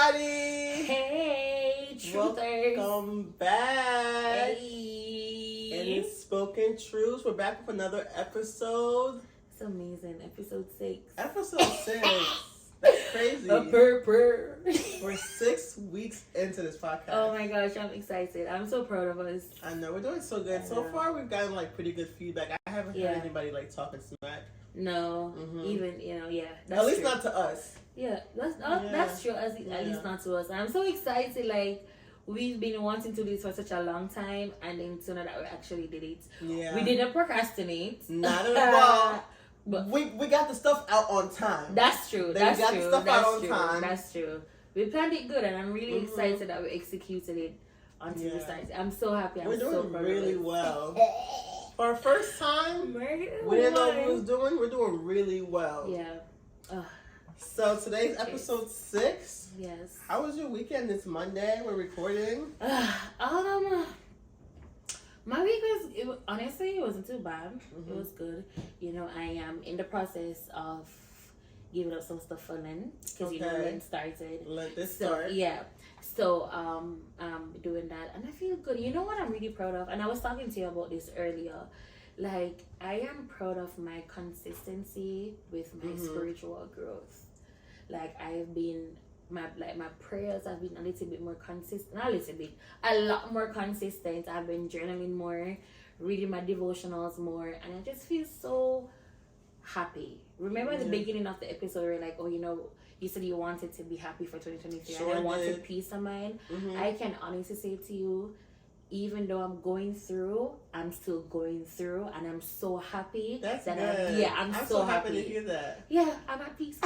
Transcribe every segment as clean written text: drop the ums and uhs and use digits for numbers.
everybody! Hey, Truthers! Welcome back! Hey! And it's Spoken Truths. We're back with another episode. It's amazing. Episode 6. Episode 6. That's crazy. A purr. We're 6 weeks into this podcast. Oh my gosh, I'm excited. I'm so proud of us. I know, we're doing so good. So far, we've gotten pretty good feedback. I haven't heard anybody talking smack. No, even, that's at least true. not to us. Yeah, that's true. At least not to us. I'm so excited. We've been wanting to do this for such a long time, and then sooner that we actually did it. Yeah. We didn't procrastinate. Not at all. But we got the stuff out on time. That's true. That's true. That's true. We planned it good, and I'm really excited that we executed it until we started. I'm so happy. We're doing so proud really of well. For our first time, we didn't know what we was doing. We're doing really well. Yeah. So today's episode 6. Yes. How was your weekend? It's Monday. We're recording. My week honestly, it wasn't too bad. It was good. I am in the process of giving up some stuff for Lent because Lent started. Let this start. Yeah. So I'm doing that, and I feel good. You know what I'm really proud of, and I was talking to you about this earlier. I am proud of my consistency with my spiritual growth. I've been my prayers have been a little bit more consistent. Not a little bit, a lot more consistent. I've been journaling more, reading my devotionals more, and I just feel so happy. Remember at the beginning of the episode, we were like, you said you wanted to be happy for 2023, and I wanted peace of mind. I can honestly say to you, even though I'm going through, I'm still going through, and I'm so happy. That's good. I'm so happy to hear that. Yeah, I'm at peace.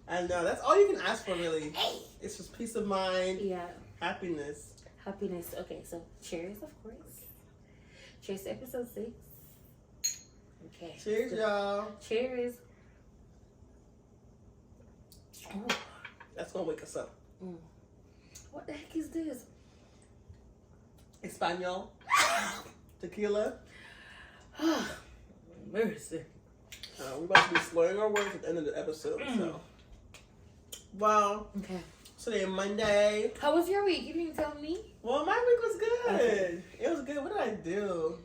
I know. That's all you can ask for, really. It's just peace of mind. Yeah. Happiness. Okay, so cheers, of course. Cheers to episode 6. Okay. Cheers, y'all. Cheers. Oh, that's gonna wake us up. What the heck is this? Espanol. Tequila. Mercy. We're about to be slurring our words at the end of the episode. So, well, okay. Today, Monday. How was your week? You didn't tell me. Well, my week was good. Okay. It was good. What did I do?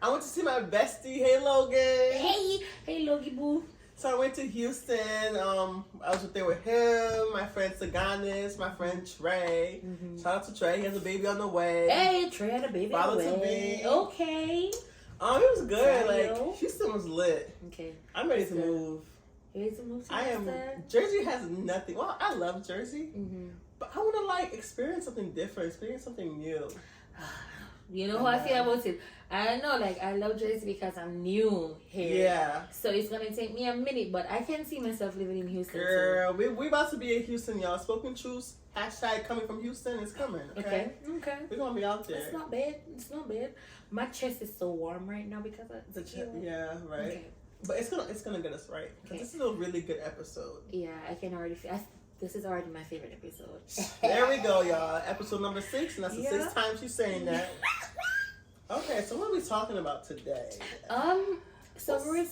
I went to see my bestie. Hey, Logan. Hey, Logie boo. So I went to Houston. I was there with him, my friend Saganis, my friend Trey. Shout out to Trey. He has a baby on the way. Hey, Trey had a baby on the way. Okay. It was good. Houston was lit. Okay. I'm ready to move. Ready to move to Houston? Jersey has nothing. Well, I love Jersey. But I want to experience something different, experience something new. You know how I feel about it. I know, I love Jersey because I'm new here. Yeah. So it's gonna take me a minute, but I can see myself living in Houston. Girl, we about to be in Houston, y'all. Spoken Truths. # coming from Houston is coming. Okay. We're gonna be out there. It's not bad. My chest is so warm right now because of the chest. Yeah, right. Okay. But it's gonna get us right. Okay. This is a really good episode. Yeah, I can already feel. This is already my favorite episode. There we go, y'all. Episode number 6, and that's the 6th time she's saying that. Okay, so what are we talking about today? So we were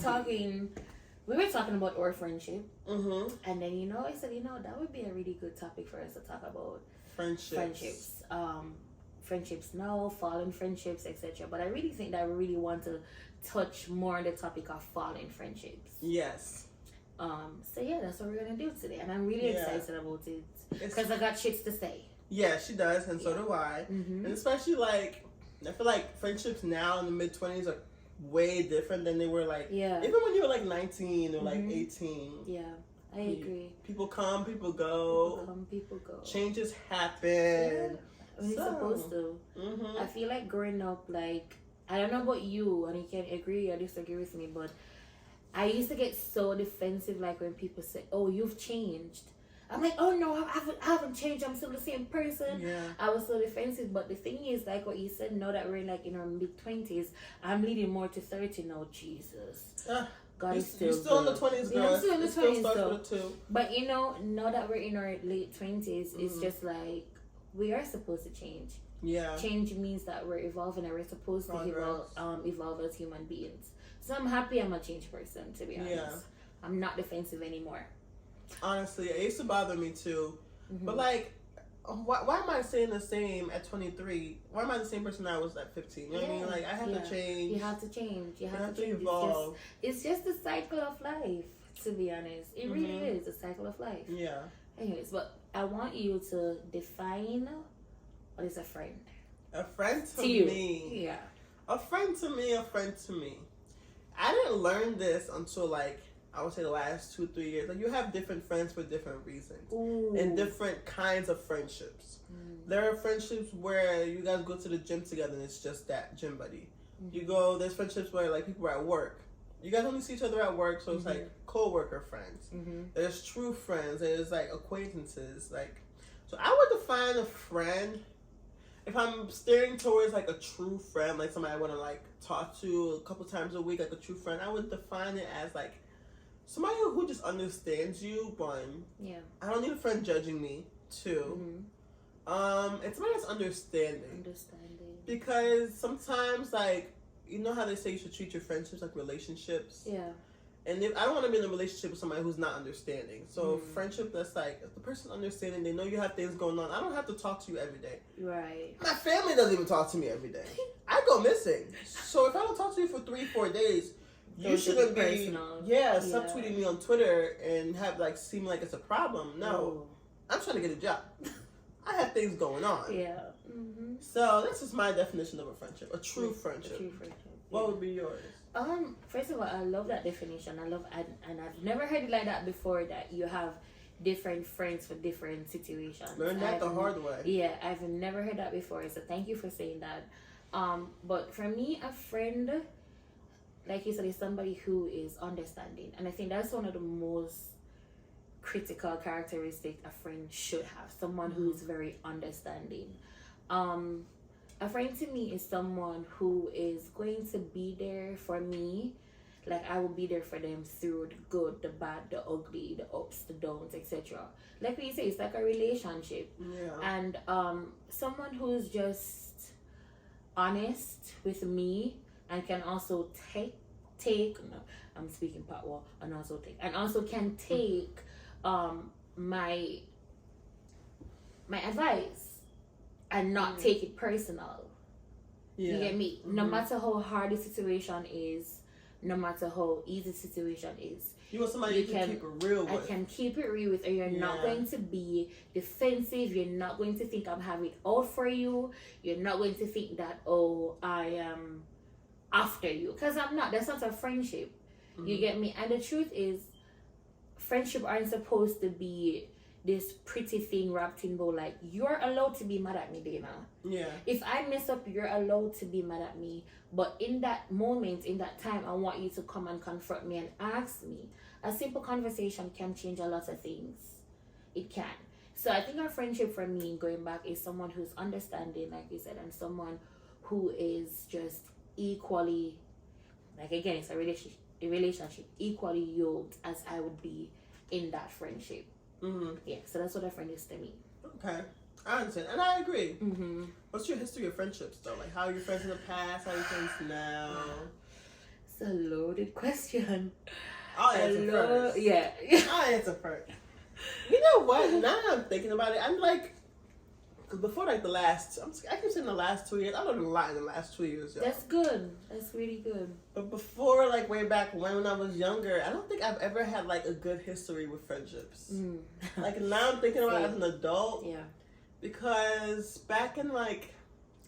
talking about our friendship. And then I said, that would be a really good topic for us to talk about. Friendships. Friendships now, fallen friendships, etc. But I really think that we really want to touch more on the topic of fallen friendships. Yes. So yeah, that's what we're gonna do today, and I'm really excited about it because I got shits to say. Yeah, she does, and so do I. And especially I feel like friendships now in the mid-20s are way different than they were even when you were 19 or 18. Yeah, I agree. People come, people go. Changes happen. When it's supposed to. I feel like growing up, I don't know about you, and you can agree or disagree with me, but I used to get so defensive, when people say, "Oh, you've changed." I'm like, "Oh no, I haven't changed. I'm still the same person." Yeah. I was so defensive, but the thing is, what you said, now that we're in our mid-20s, I'm leading more to 30 now. Jesus, God is still. You're still in the 20s, girl. I'm still in the 20s, though. But now that we're in our late 20s, it's just we are supposed to change. Yeah. Change means that we're evolving, and we're supposed to evolve as human beings. So I'm happy I'm a changed person, to be honest. I'm not defensive anymore. Honestly, it used to bother me too. But like, why am I saying the same at 23? Why am I the same person I was at 15? You know what I mean? Like, I have to change. You have to change. You have to change. Evolve. It's just the cycle of life, to be honest. It really is a cycle of life. Yeah. Anyways, but I want you to define what is a friend. A friend to you. me. Yeah. A friend to me, a friend to me. I didn't learn this until like, I would say the last 2-3 years. Like, you have different friends for different reasons. Ooh. And different kinds of friendships. There are friendships where you guys go to the gym together and it's just that gym buddy. There's friendships where like people are at work. You guys only see each other at work, so it's like co-worker friends. There's true friends. There's like acquaintances. Like, so I would define a friend, if I'm steering towards like a true friend, like somebody I want to like talk to a couple times a week, like a true friend, I would define it as like somebody who just understands you. One, I don't need a friend judging me. Two, it's somebody that's understanding. Because sometimes, like, you know how they say you should treat your friendships like relationships? Yeah. And I don't want to be in a relationship with somebody who's not understanding. So friendship that's like, if the person's understanding, they know you have things going on. I don't have to talk to you every day. Right. My family doesn't even talk to me every day. I go missing. So if I don't talk to you for 3-4 days, you shouldn't be subtweeting me on Twitter and have like seem like it's a problem. No. I'm trying to get a job. I have things going on. Yeah. So this is my definition of a friendship. A true friendship. What would be yours? First of all, I love that definition. And I've never heard it like that before, that you have different friends for different situations. Learn that the hard way. Yeah, I've never heard that before, so thank you for saying that. But for me, a friend, like you said, is somebody who is understanding. And I think that's one of the most critical characteristics a friend should have. Someone who is very understanding. A friend to me is someone who is going to be there for me. Like, I will be there for them through the good, the bad, the ugly, the ups, the downs, etc. Like we say, it's like a relationship. Yeah. And someone who's just honest with me and can also I'm speaking patois, and also can take my advice and not take it personal. You get me? No matter how hard the situation is, no matter how easy the situation is, you want somebody you can keep it real with. I can keep it real with, and you're not going to be defensive. You're not going to think I'm having it out for you. You're not going to think that, oh, I am after you, because I'm not. That's not a friendship. You get me? And the truth is, friendship aren't supposed to be this pretty thing wrapped in bow. Like, you're allowed to be mad at me, Dana. Yeah. If I mess up, you're allowed to be mad at me. But in that moment, in that time, I want you to come and confront me and ask me. A simple conversation can change a lot of things. It can. So I think our friendship, for me, going back, is someone who's understanding, like you said, and someone who is just equally, like, again, it's a relationship, equally yoked as I would be in that friendship. Yeah, so that's what a friend is to me. Okay, I understand, and I agree. What's your history of friendships, though? Like, how are your friends in the past? How are your friends now? It's a loaded question. I'll answer first. Yeah. I'll answer first. You know what? Now that I'm thinking about it, I'm like, because before like I keep saying the last 2 years. I learned a lot in the last 2 years, y'all. That's good. That's really good. But before, like way back when I was younger, I don't think I've ever had like a good history with friendships. Like now I'm thinking about it as an adult. Yeah. Because back in like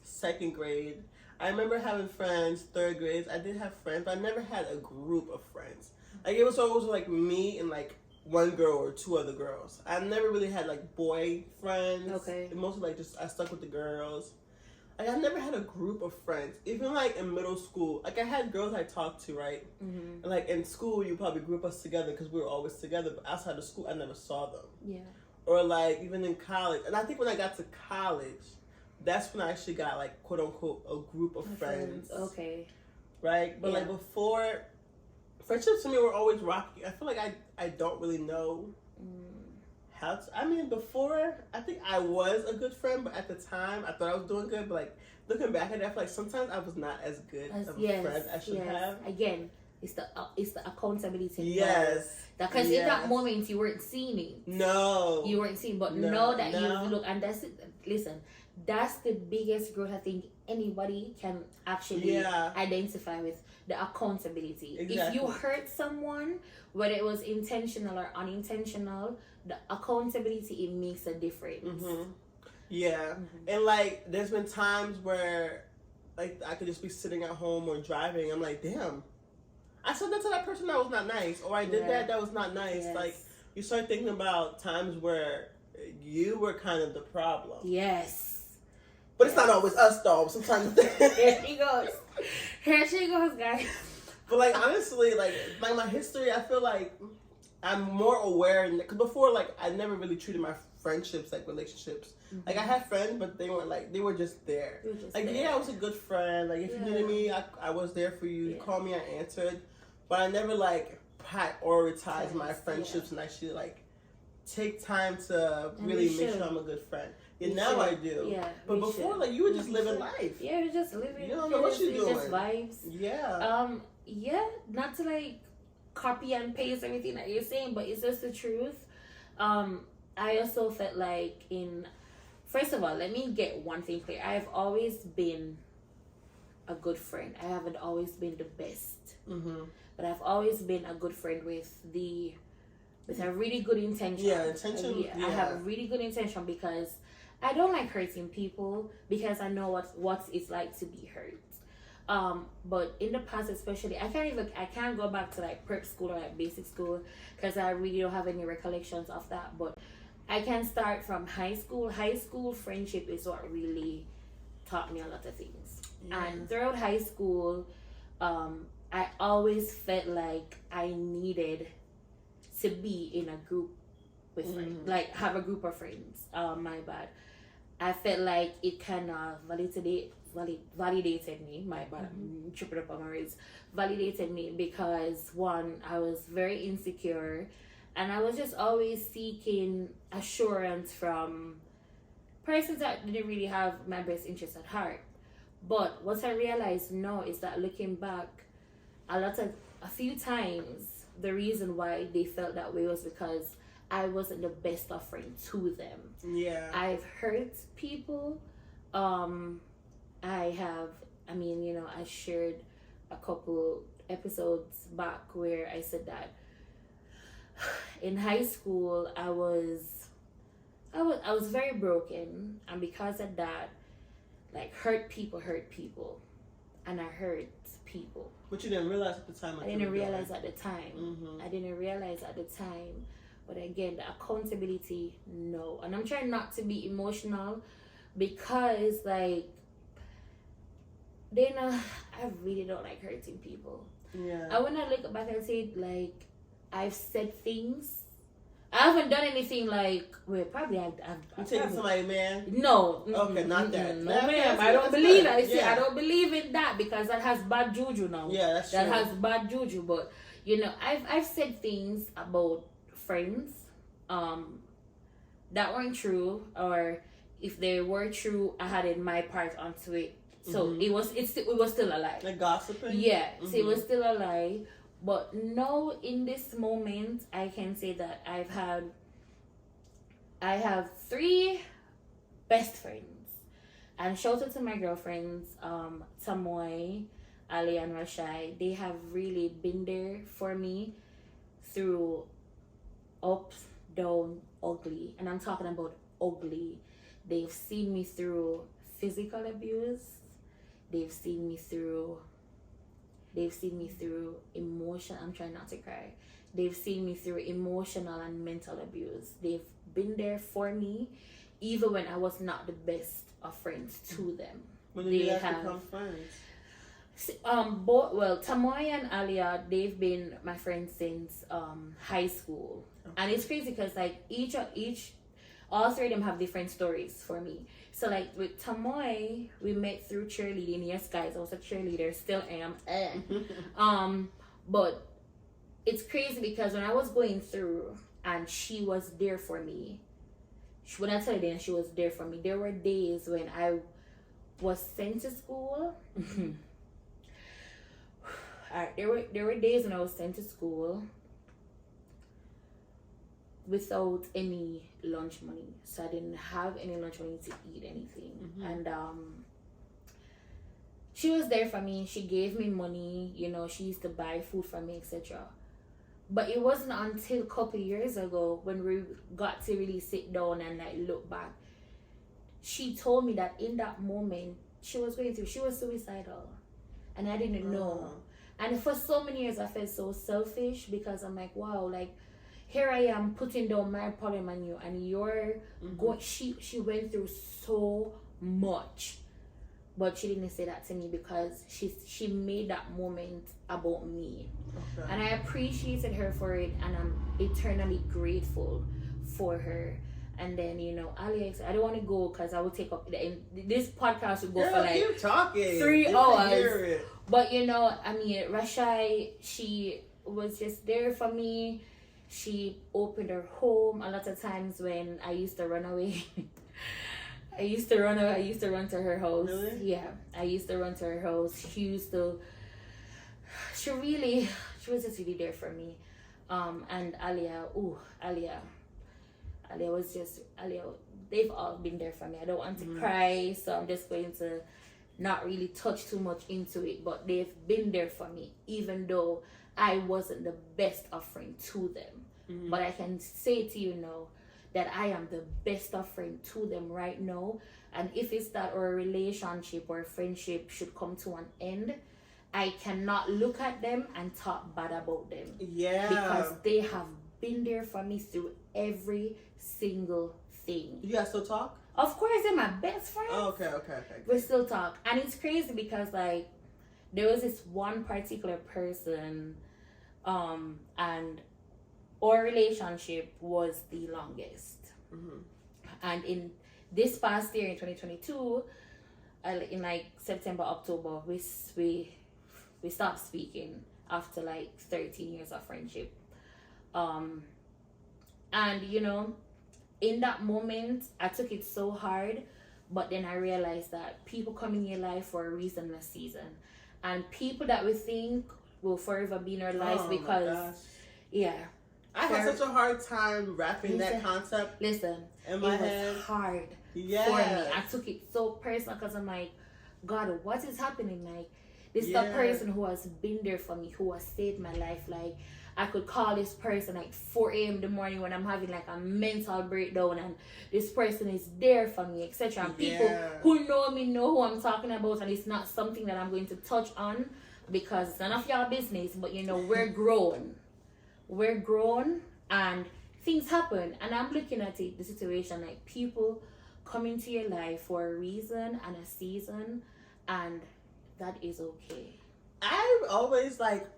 2nd grade, I remember having friends. 3rd grade, I did have friends, but I never had a group of friends. Like, it was always like me and like one girl or 2 other girls. I never really had like boy friends. Okay. Mostly like just I stuck with the girls. Like, I never had a group of friends. Even like in middle school, like I had girls I talked to, right? And like in school, you probably group us together because we were always together. But outside of school, I never saw them. Yeah. Or like even in college, and I think when I got to college, that's when I actually got like quote unquote a group of friends. Okay. Right, but like before, friendships to me were always rocky. I feel like I don't really know how to. I mean, before, I think I was a good friend, but at the time, I thought I was doing good. But like looking back at it, I feel like sometimes I was not as good of a friend as I should have. Again, It's the accountability. Yes. Because in that moment you weren't seeing it. No. You weren't seeing, but now that you look, and that's it. Listen, that's the biggest growth I think anybody can actually identify with, the accountability. Exactly. If you hurt someone, whether it was intentional or unintentional, the accountability, it makes a difference. Mm-hmm. Yeah. And like there's been times where like I could just be sitting at home or driving, I'm like, damn, I said that to that person that was not nice, or I did that was not nice. Yes. Like you start thinking about times where you were kind of the problem. Yes. But it's not always us though. Sometimes Here she goes. Here she goes, guys. But like honestly, like my history, I feel like I'm more aware, because before, like, I never really treated my friendships like relationships. Mm-hmm. Like I had friends, but they weren't like, they were just there. Yeah, I was a good friend. Like if you needed me, I was there for you. You called me, I answered. But I never like prioritize my friendships and actually like take time to really make sure I'm a good friend. Yeah, now I do. Yeah, but before, like, you were just living life. Yeah, you're just living. You don't know what you're doing. Just vibes. Yeah. Yeah, not to like copy and paste everything that you're saying, but it's just the truth. I also felt like first of all, let me get one thing clear. I have always been a good friend. I haven't always been the best. Mm-hmm. But I've always been a good friend with a really good intention. Yeah, intention. I have a really good intention because I don't like hurting people, because I know what it's like to be hurt. But in the past, especially, I can't go back to like prep school or like basic school, because I really don't have any recollections of that. But I can start from high school. High school friendship is what really taught me a lot of things. Yeah. And throughout high school, I always felt like I needed to be in a group with friends, like have a group of friends. My bad. I felt like it kind of validated me. My bad. I'm tripping up on my words. Validated me because, one, I was very insecure, and I was just always seeking assurance from persons that didn't really have my best interest at heart. But what I realized now is that, looking back, a few times, the reason why they felt that way was because I wasn't the best of friend to them. Yeah. I've hurt people. I shared a couple episodes back where I said that in high school I was very broken, and because of that, like, hurt people, and I hurt people. But you didn't realize at the time. I didn't realize at the time. But again, the accountability, no. And I'm trying not to be emotional, because, like, I really don't like hurting people. Yeah. And when I look back and say, like, I've said things. I haven't done anything like, well, probably I've taking somebody, man? No. Okay, not that. No, ma'am. I don't believe that. I don't believe in that, because that has bad juju now. Yeah, that's true. That has bad juju. But, I've said things about friends that weren't true, or if they were true, I had in my part onto it. So it was still a lie. Like gossiping? Yeah. So it was still a lie. But now, in this moment, I can say that I have 3 best friends. And shout out to my girlfriends, Tamoy, Ali, and Rashai. They have really been there for me through ups, down, ugly. And I'm talking about ugly. They've seen me through physical abuse. They've seen me through emotion. I'm trying not to cry. They've seen me through emotional and mental abuse. They've been there for me, even when I was not the best of friends to them. When did you guys become friends? Tamoy and Alia, they've been my friends since high school. Okay. And it's crazy because, like, all 3 of them have different stories for me. So, like, with Tamoy, we met through cheerleading. Yes, guys, I was a cheerleader, still am. But it's crazy because when I was going through, and she was there for me, when I tell you then, she was there for me. There were days when I was sent to school. there were days when I was sent to school without any lunch money, so I didn't have any lunch money to eat anything. And she was there for me. She gave me money, you know, she used to buy food for me, etc. But it wasn't until a couple years ago when we got to really sit down and like look back, she told me that in that moment she was suicidal, and I didn't know. And for so many years I felt so selfish, because I'm like, wow, like here I am putting down my problem on you, and you're going. She went through so much, but she didn't say that to me because she made that moment about me. And I appreciated her for it, and I'm eternally grateful for her. And then, you know, Alex, I don't want to go because I will take up this podcast will go for like keep talking. 3 hours. But you know, I mean, Rashai, she was just there for me. She opened her home a lot of times when I used to run away. I used to run to her house. Really? Yeah, I used to run to her house. She was just really there for me. And Alia, they've all been there for me. I don't want to cry, so I'm just going to not really touch too much into it, but they've been there for me, even though I wasn't the best of friend to them. But I can say to you now that I am the best of friend to them right now. And if it's that or a relationship or a friendship should come to an end, I cannot look at them and talk bad about them. Yeah. Because they have been there for me through every single thing. You guys still talk? Of course, they're my best friends. Oh, okay. We still talk. And it's crazy because like there was this one particular person, and our relationship was the longest. And in this past year, in 2022, in like September, October, we stopped speaking after like 13 years of friendship. And you know, in that moment, I took it so hard, but then I realized that people come in your life for a reason and a season, and people that we think will forever be in our lives because, I had such a hard time wrapping that concept in my head. It was hard for me. I took it so personal because I'm like, God, what is happening? Like, this is the person who has been there for me, who has saved my life. Like, I could call this person like 4 a.m. in the morning when I'm having like a mental breakdown, and this person is there for me, etc. And people who know me know who I'm talking about, and it's not something that I'm going to touch on because it's none of your business. But you know, we're grown. We're grown and things happen. And I'm looking at it, the situation, like people come into your life for a reason and a season, and that is okay. I always like,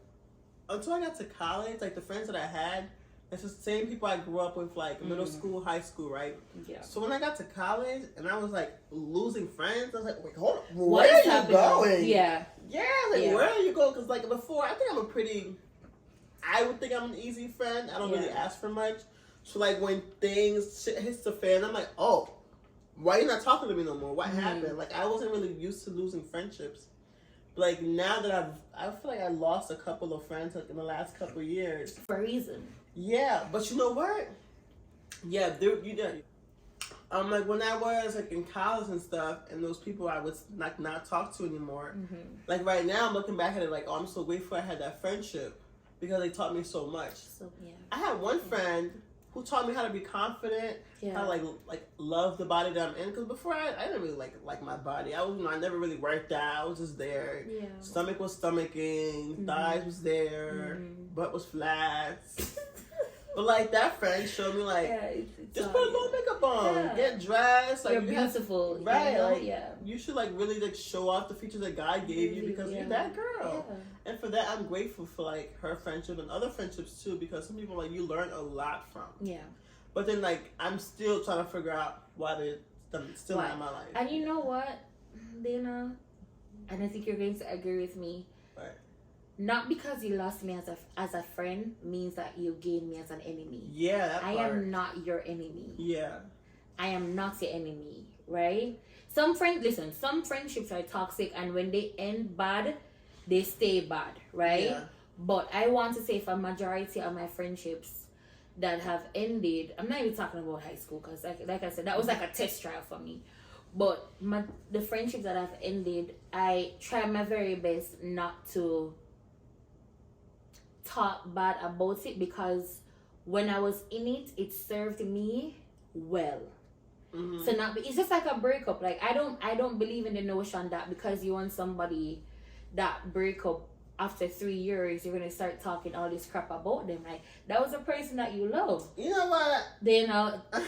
until I got to college, like the friends that I had, it's the same people I grew up with, like middle school, high school, right? Yeah. So when I got to college and I was like losing friends, I was like, wait, hold on, where are you going? Yeah. Yeah, like where are you going? Because like before, I would think I'm an easy friend. I don't really ask for much. So like when shit hits the fan, I'm like, oh, why are you not talking to me no more? What happened? Like I wasn't really used to losing friendships. Like now that I feel like I lost a couple of friends like in the last couple of years for a reason. Yeah, but you know what? Yeah, you did. Like when I was like in college and stuff, and those people I would like not talk to anymore. Like right now, I'm looking back at it like, oh, I'm so grateful I had that friendship because they taught me so much. So I had one friend who taught me how to be confident, how to like love the body that I'm in. Because before I didn't really like my body. I never really worked out. I was just there. Yeah. Stomach was stomaching, thighs was there, butt was flat. But like that friend showed me like, just put a little makeup on, get dressed. Like you're beautiful, right? You know? Like you should like really like show off the features that God gave you because you're that girl. Yeah. And for that, I'm grateful for like her friendship and other friendships too, because some people like you learn a lot from. Yeah. But then like I'm still trying to figure out why they're still not in my life. And you know what, Dana? And I think you're going to agree with me. Right. Not because you lost me as a friend means that you gained me as an enemy. Yeah, that part. I am not your enemy. Yeah. I am not your enemy, right? Some friendships are toxic, and when they end bad, they stay bad, right? Yeah. But I want to say for majority of my friendships that have ended, I'm not even talking about high school because like I said, that was like a test trial for me. But the friendships that have ended, I try my very best not to talk bad about it, because when I was in it, it served me well. Mm-hmm. So not, it's just like a breakup. Like I don't believe in the notion that because you want somebody that break up after 3 years, you're gonna start talking all this crap about them. Like that was a person that you love. You know what? Then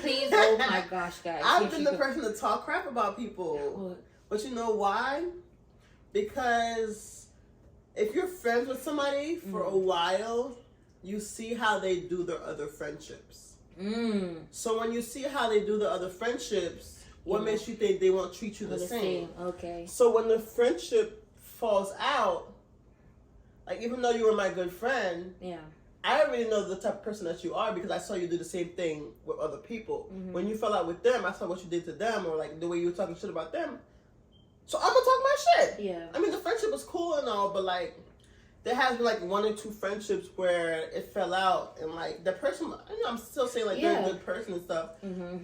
please, oh my gosh, guys. I've been the person to talk crap about people. What? But you know why? Because if you're friends with somebody for a while, you see how they do their other friendships. So when you see how they do the other friendships, what makes you think they won't treat you the same? Okay. So when the friendship falls out, like even though you were my good friend, I already know the type of person that you are because I saw you do the same thing with other people. When you fell out with them, I saw what you did to them, or like the way you were talking shit about them. So I'm gonna talk my shit. Yeah. I mean, the friendship was cool and all, but like, there has been like 1 or 2 friendships where it fell out, and like the person, you know, I'm still saying like they're a good person and stuff,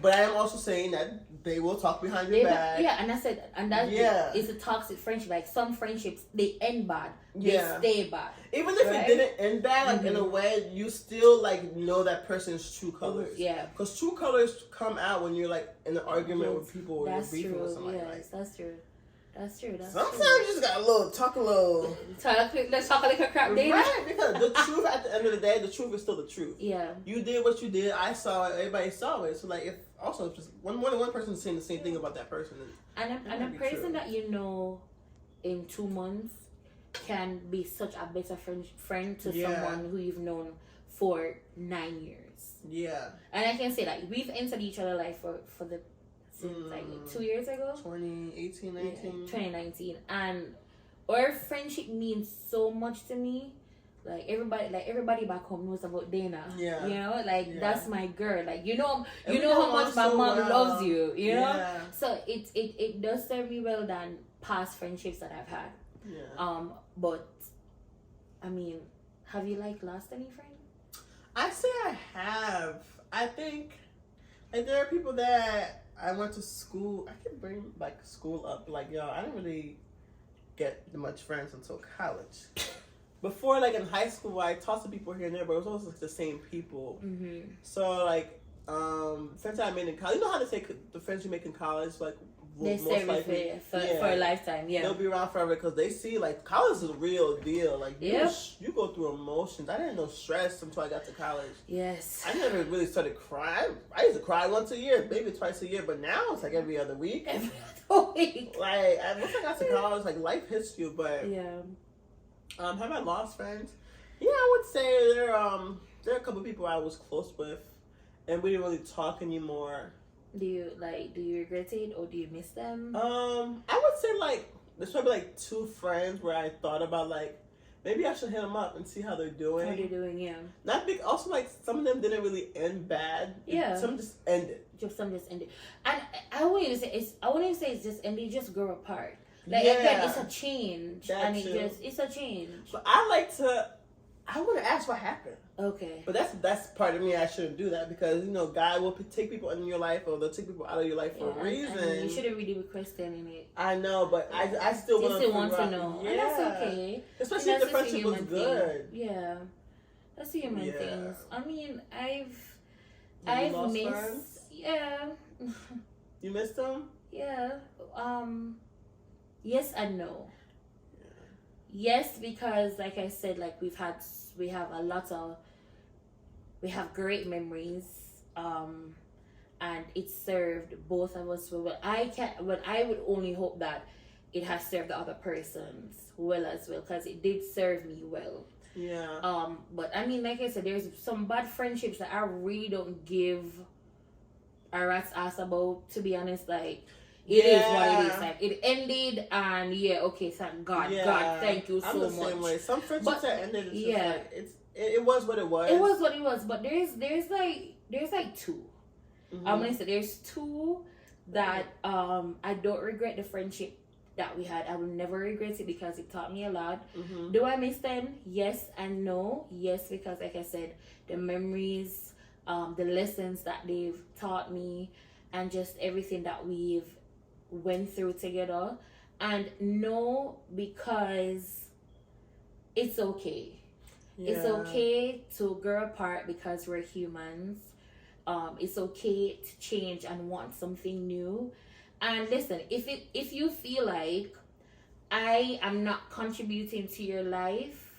but I am also saying that they will talk behind your back. Yeah, and I said, and that is a toxic friendship. Like some friendships, they end bad, they stay bad. Even if it didn't end bad, like in a way, you still like know that person's true colors. Yeah, because true colors come out when you're like in an argument with people or you're beefing with somebody. Yes, that's true. That's true. Sometimes you just gotta talk a little. Let's talk a little crap, baby. Right, because the truth at the end of the day, the truth is still the truth. Yeah. You did what you did. I saw it. Everybody saw it. So like, if also just more than one person is saying the same thing about that person, and a person that you know in 2 months can be such a better friend to someone who you've known for 9 years. Yeah. And I can say that we've entered each other's life for the. Since like 2 years ago, 2018, 19, 2019, and our friendship means so much to me. Like everybody back home knows about Dana. Yeah, you know, like that's my girl. Like you know how much my mom loves you. You know, so it does serve me well than past friendships that I've had. Yeah. But I mean, have you like lost any friend? I say I have. I think like there are people that I went to school. I can bring like school up. Like yo, I didn't really get much friends until college. Before, like in high school, I talked to people here and there, but it was always like the same people. So like, friends that I made in college. You know how they say the friends you make in college, like they stay for a lifetime. Yeah, they'll be around forever because they see like college is a real deal. Like you go through emotions. I didn't know stress until I got to college. Yes, I never really started crying. I used to cry once a year, maybe twice a year, but now it's like every other week. Every other week. Like once I got to college, like life hits you. But yeah. Have I lost friends? Yeah, I would say there are a couple of people I was close with, and we didn't really talk anymore. Do you regret it or do you miss them? I would say like there's probably like 2 friends where I thought about like maybe I should hit them up and see how they're doing. How they're doing, yeah. Not big. Also, like some of them didn't really end bad. Yeah. Some just ended. Some just ended, and I wouldn't even say it's just ended. Just grow apart. Like again, it's a change, it's a change. But I want to ask what happened. Okay. But that's part of me. I shouldn't do that because God will take people in your life or they'll take people out of your life for a reason. And you shouldn't really be questioning it. I know, but I still want to know. Yeah. And that's okay. Especially if the friendship was good. Yeah. That's the human things. I mean, I've missed friends? Yeah. You missed them? Yeah. Yes and no. Yes, because like I said, like we have great memories, and it served both of us well. I would only hope that it has served the other persons well as well, because it did serve me well. Yeah. But I mean, like I said, there's some bad friendships that I really don't give a rat's ass about, to be honest. Like, it is what it is. Like, it ended, and okay, thank God. God, thank you so much. I'm the same way. Some friendships that ended, it was what it was. It was what it was. But there's 2. I'm gonna say there's 2 that I don't regret the friendship that we had. I will never regret it because it taught me a lot. Mm-hmm. Do I miss them? Yes and no. Yes, because like I said, the memories, the lessons that they've taught me, and just everything that we've went through together. And no, because it's okay. Yeah. It's okay to grow apart because we're humans. It's okay to change and want something new. And listen, if you feel like I am not contributing to your life,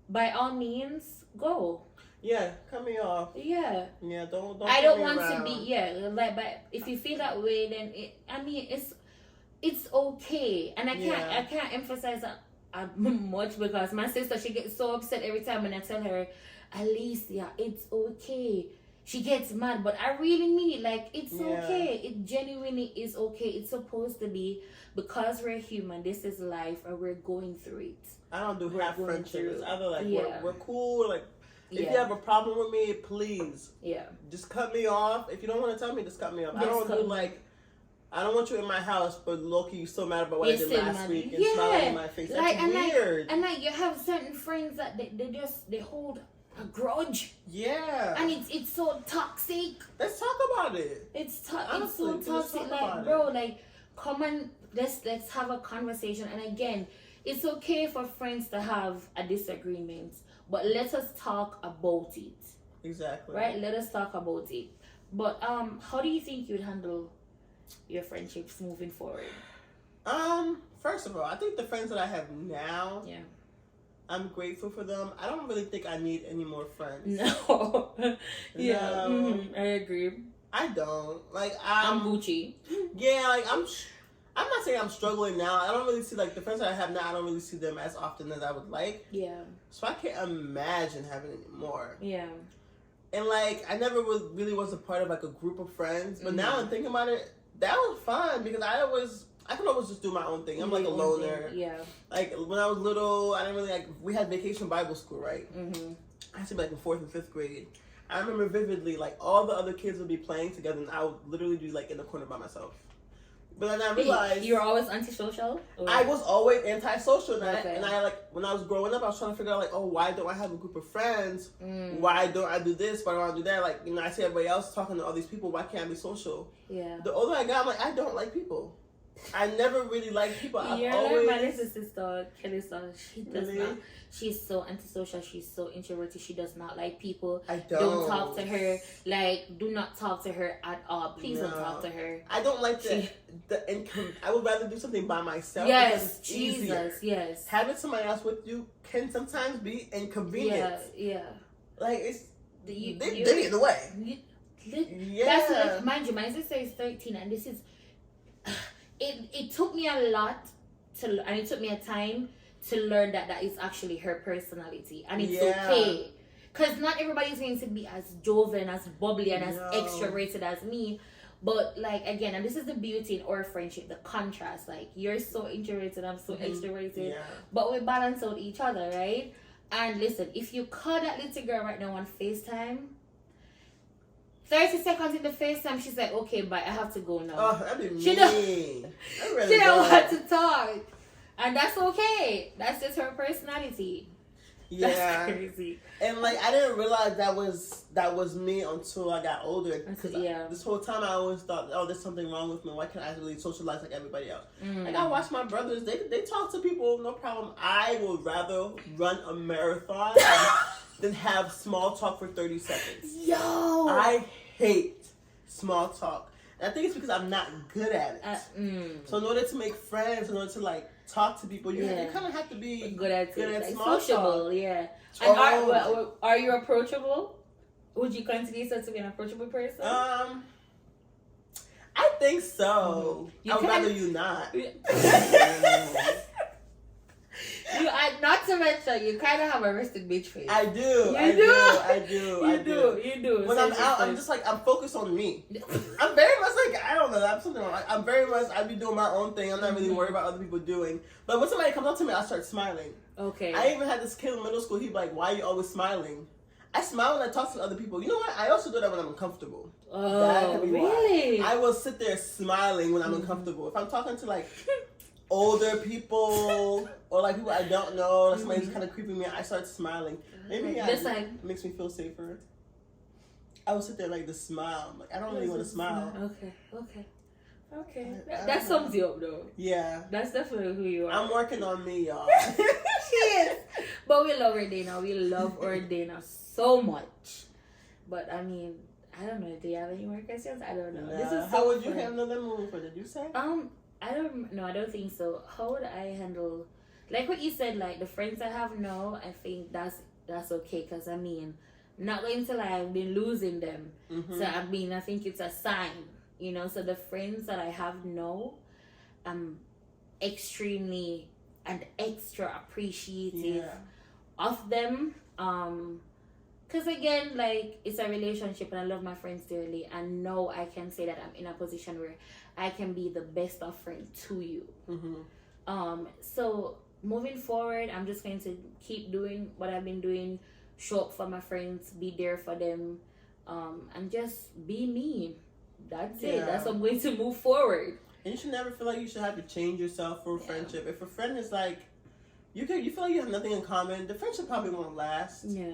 by all means, go. Yeah, cut me off. Yeah. Yeah, don't. I don't me want around. to be. Yeah, like, but if you feel that way, then it's okay. And I can't emphasize that much because my sister, she gets so upset every time when I tell her, Alicia, it's okay. She gets mad, but I really mean it. Like, it's okay. It genuinely is okay. It's supposed to be, because we're human. This is life, and we're going through it. I don't do half friendships. It's either like Yeah. we're cool. Like, if you have a problem with me, please, yeah, just cut me off. If you don't want to tell me, just cut me off. I don't do like. I don't want you in my house, but Loki, you still mad about what I did last week and smiling in my face. That's like, weird. And you have certain friends that they hold a grudge. Yeah. And it's so toxic. Let's talk about it. It's so toxic. Like, bro, like, come on, let's have a conversation. And again, it's okay for friends to have a disagreement, but let us talk about it. Exactly. Right? Let us talk about it. But how do you think you'd handle your friendships moving forward? First of all, I think the friends that I have now, yeah, I'm grateful for them. I don't really think I need any more friends. No. Yeah, No. I agree. I don't. Like, I'm Gucci. Yeah, like, I'm not saying I'm struggling now. I don't really see, like, the friends that I have now, I don't really see them as often as I would like. Yeah. So I can't imagine having any more. Yeah. And, like, I never really was a part of, like, a group of friends. But now I'm thinking about it, that was fun because I can always just do my own thing. I'm like a loner. Yeah. Like, when I was little, I didn't really, like, we had vacation Bible school, right? Mm-hmm. I had to be, like, in 4th and 5th grade. I remember vividly, like, all the other kids would be playing together and I would literally be, like, in the corner by myself. But then I realized... You were always antisocial? Or? I was always antisocial. And Okay. I, like, when I was growing up, I was trying to figure out, like, oh, why don't I have a group of friends? Why don't I do this? Why don't I do that? Like, you know, I see everybody else talking to all these people. Why can't I be social? Yeah. The older I got, I'm like, I don't like people. I never really liked people. You're always... like my sister, Kelly's son. She does Really? not. She's so antisocial. She's so introverted. She does not like people. I don't talk to her. Like, do not talk to her at all. Please don't No. talk to her. I don't like I would rather do something by myself. Yes, because it's easier. Jesus, yes. Having somebody else with you can sometimes be inconvenient. Yeah. Like, it's You- they you- get in the way. Yeah. That's what, mind you, my sister is 13, and this is. It took me a lot and it took me a time to learn that is actually her personality, and it's okay, because not everybody is going to be as jovial and as bubbly and as extroverted as me. But, like, again, and this is the beauty in our friendship, the contrast. Like, you're so introverted, I'm so extroverted, but we balance out each other, right? And listen, if you call that little girl right now on FaceTime, 30 seconds in the FaceTime, she's like, okay, bye, I have to go now. Oh, that'd be mean. She don't want to talk. And that's okay. That's just her personality. Yeah. That's crazy. And, like, I didn't realize that was me until I got older. Because Yeah. this whole time I always thought, oh, there's something wrong with me. Why can't I really socialize like everybody else? Like, I watch my brothers. They talk to people, no problem. I would rather run a marathon than have small talk for 30 seconds. Yo! I hate small talk. And I think it's because I'm not good at it. So in order to make friends, in order to, like, talk to people, you kind of have to be good at like, small sociable, talk. yeah. And are you approachable? Would you consider yourself to be an approachable person? I think so. I'd rather you not. Not to mention, you kind of have a rested bitch face. I do. You do. When I'm out, I'm just like, I'm focused on me. I'm very much like, I don't know, I'm something like, I'm very much, I be doing my own thing. I'm not really worried about other people doing. But when somebody comes up to me, I start smiling. Okay. I even had this kid in middle school, he'd be like, why are you always smiling? I smile when I talk to other people. You know what? I also do that when I'm uncomfortable. Oh, really? I will sit there smiling when I'm uncomfortable. If I'm talking to, like, older people or like people I don't know, somebody's kind of creeping me out, I start smiling. Maybe it makes me feel safer. I would sit there like this smile. Like, I don't really want to smile. Okay. That sums you up though. Yeah. That's definitely who you are. I'm working on me, y'all. She is. But we love Ordena. We love Ordena so much. But I mean, I don't know. Do you have any more questions? I don't know. Nah. This is so How would you fun. handle them moving for? Did you say? I don't think so. How would I handle, like what you said, like the friends I have now, I think that's okay, because I mean, not going to lie, I've been losing them. So I mean, I think it's a sign, you know. So the friends that I have now, I'm extremely and extra appreciative of them. Because again, like, it's a relationship and I love my friends dearly, and now I can say that I'm in a position where I can be the best of friend to you. So moving forward, I'm just going to keep doing what I've been doing, show up for my friends, be there for them, and just be me. That's it. That's how I'm going to move forward. And you should never feel like you should have to change yourself for a friendship. If a friend is like, you feel like you have nothing in common, the friendship probably won't last. Yeah.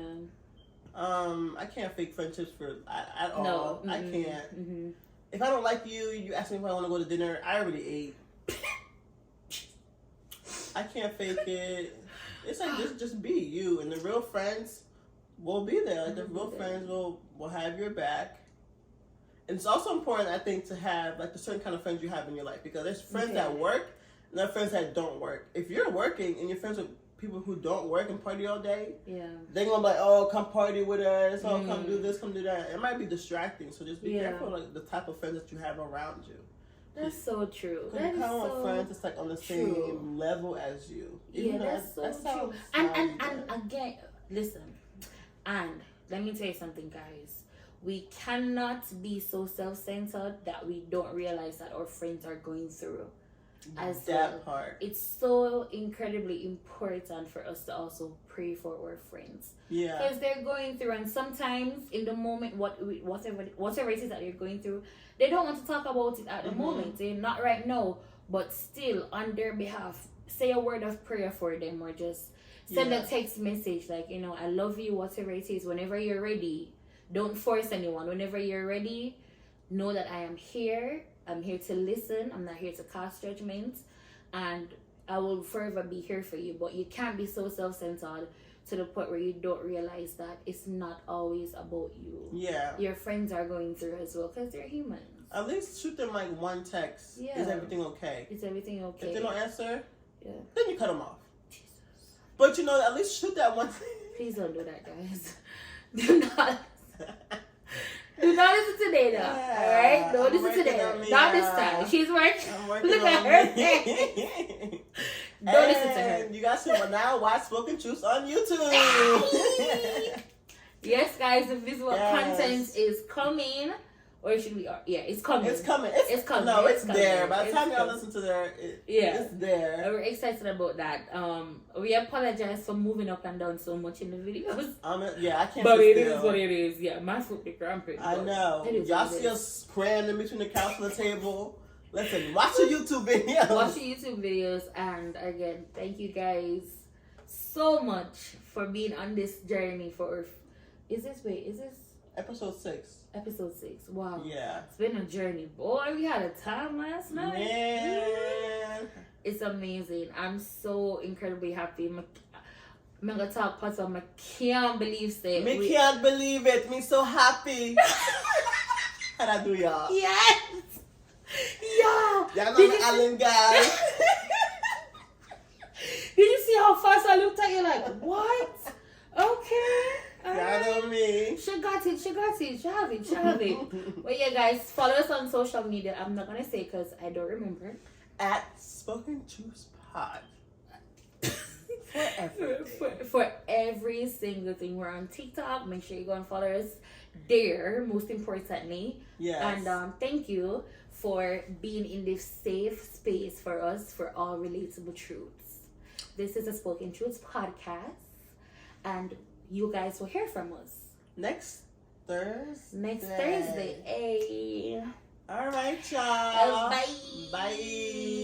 I can't fake friendships at all. No. I can't. If I don't like you, you ask me if I want to go to dinner, I already ate. I can't fake it. It's like just be you, and the real friends will be there. Like the real friends will have your back. And it's also important, I think, to have like the certain kind of friends you have in your life, because there's friends that work and there are friends that don't work. If you're working and you're friends with people who don't work and party all day, they're gonna be like, oh, come party with us, oh, come do this, come do that. It might be distracting, so just be careful, like the type of friends that you have around you. That's so true. You kind of want friends that's like on the same level as you. Even that's so true. And again, listen, and let me tell you something, guys. We cannot be so self-centered that we don't realize that our friends are going through. As that part, it's so incredibly important for us to also pray for our friends. Because they're going through, and sometimes in the moment, whatever it is that they're going through, they don't want to talk about it at the moment. They're not right now, but still, on their behalf, say a word of prayer for them, or just send a text message like, you know, I love you, whatever it is. Whenever you're ready, don't force anyone. Whenever you're ready, know that I am here. I'm here to listen. I'm not here to cast judgment, and I will forever be here for you. But you can't be so self-centered to the point where you don't realize that it's not always about you. Your friends are going through as well, because they're humans. At least shoot them like one text. Is everything okay? Is everything okay? If they don't answer, then you cut them off. Jesus. But you know, at least shoot that one. Please don't do that, guys. Do not. Do not listen to Dana, alright? Don't listen to Dana. Not this time. She's working. I'm working Look at her face. Don't listen to her. You guys can now watch Spoken Truths on YouTube. Yes, guys, the visual content is coming. Or should we? Yeah, it's coming. It's coming. It's coming. No, it's there. By the time y'all listen to that, it's there. We're excited about that. We apologize for moving up and down so much in the videos. I can't. But it is what it is. Yeah, my foot be cramping. I know. Y'all see us crammed in between the couch and the table. Listen, watch the YouTube videos. Watch the YouTube videos, and again, thank you guys so much for being on this journey. Is this episode 6? Episode 6. Wow. Yeah. It's been a journey. Boy, we had a time last night. Man. It's amazing. I'm so incredibly happy. I'm gonna talk part of I can't believe it. Me can't believe it. Me so happy. How I do, y'all? Yes. Yeah. Y'all know the Allen guy. Did you see how fast I looked at you like, what? Okay. Right. Me. She got it. She have it. But yeah, guys, follow us on social media. I'm not gonna say because I don't remember. At Spoken Truths Pod. For every single thing. We're on TikTok. Make sure you go and follow us there, most importantly. Yes. And thank you for being in this safe space for us for all relatable truths. This is a Spoken Truths podcast, and you guys will hear from us next Thursday. Hey. All right, y'all. Bye. Bye.